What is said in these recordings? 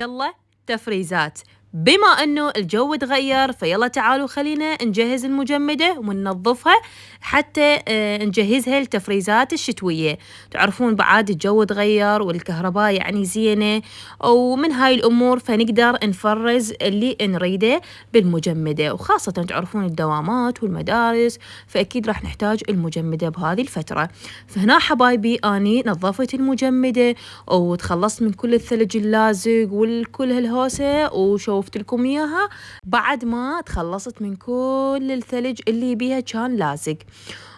يلا تفريزات. بما انه الجو تغير فيلا تعالوا خلينا نجهز المجمدة وننظفها حتى نجهزها للتفريزات الشتوية. تعرفون بعد الجو تغير والكهرباء يعني زينة، ومن هاي الأمور فنقدر نفرز اللي نريده بالمجمدة، وخاصة تعرفون الدوامات والمدارس فأكيد راح نحتاج المجمدة بهذه الفترة. فهنا حبايبي أني نظفت المجمدة وتخلصت من كل الثلج اللازق والكل هالهوسة، وشوفت لكم إياها بعد ما تخلصت من كل الثلج اللي بيها كان لازق،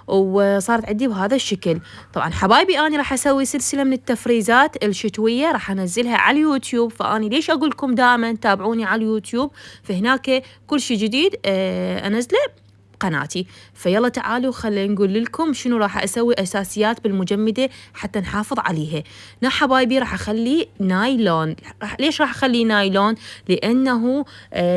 وصارت عندي بهذا الشكل. طبعا حبايبي أنا راح أسوي سلسلة من التفريزات الشتوية راح أنزلها على اليوتيوب، فأني ليش أقول لكم دائما تابعوني على اليوتيوب، فهناك كل شيء جديد أنزله قناتي. فيلا تعالوا خلينا نقول لكم شنو راح أسوي أساسيات بالمجمدة حتى نحافظ عليها. نا حبايبي راح أخلي نايلون. ليش راح أخلي نايلون؟ لأنه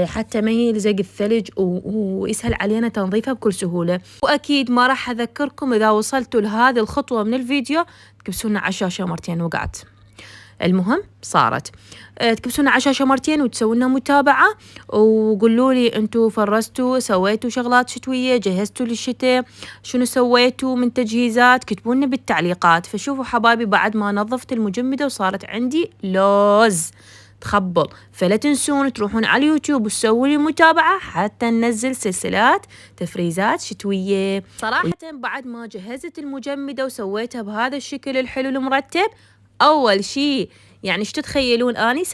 حتى ما يلزق الثلج ويسهل علينا تنظيفها بكل سهولة. وأكيد ما راح أذكركم إذا وصلتوا لهذه الخطوة من الفيديو تكبسونا على الشاشة مرتين وقعت. المهم صارت تكبسونا على الشاشة مرتين وتسوونا متابعة وقولوا لي انتوا فرزتوا سويتوا شغلات شتوية، جهزتوا للشتاء، شنو سويتوا من تجهيزات، كتبوا لنا بالتعليقات. فشوفوا حبايبي بعد ما نظفت المجمدة وصارت عندي لوز تخبل، فلا تنسون تروحون على اليوتيوب وتسووا لي متابعة حتى ننزل سلسلات تفريزات شتوية. صراحة بعد ما جهزت المجمدة وسويتها بهذا الشكل الحلو المرتب، أول شي يعني ايش تتخيلون أني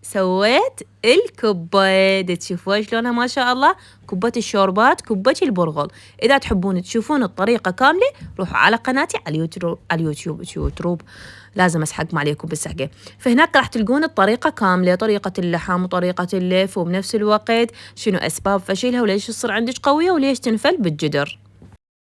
سويت الكبة. تشوفوا شلونها ما شاء الله، كبة الشوربات، كبة البرغل. إذا تحبون تشوفون الطريقة كاملة روحوا على قناتي على اليوتيوب لازم أسحقكم عليكم بالسحقة. فهناك راح تلقون الطريقة كاملة، طريقة اللحم وطريقة اللف، وبنفس الوقت شنو أسباب فشلها وليش تصير عندك قوية وليش تنفل بالجدر.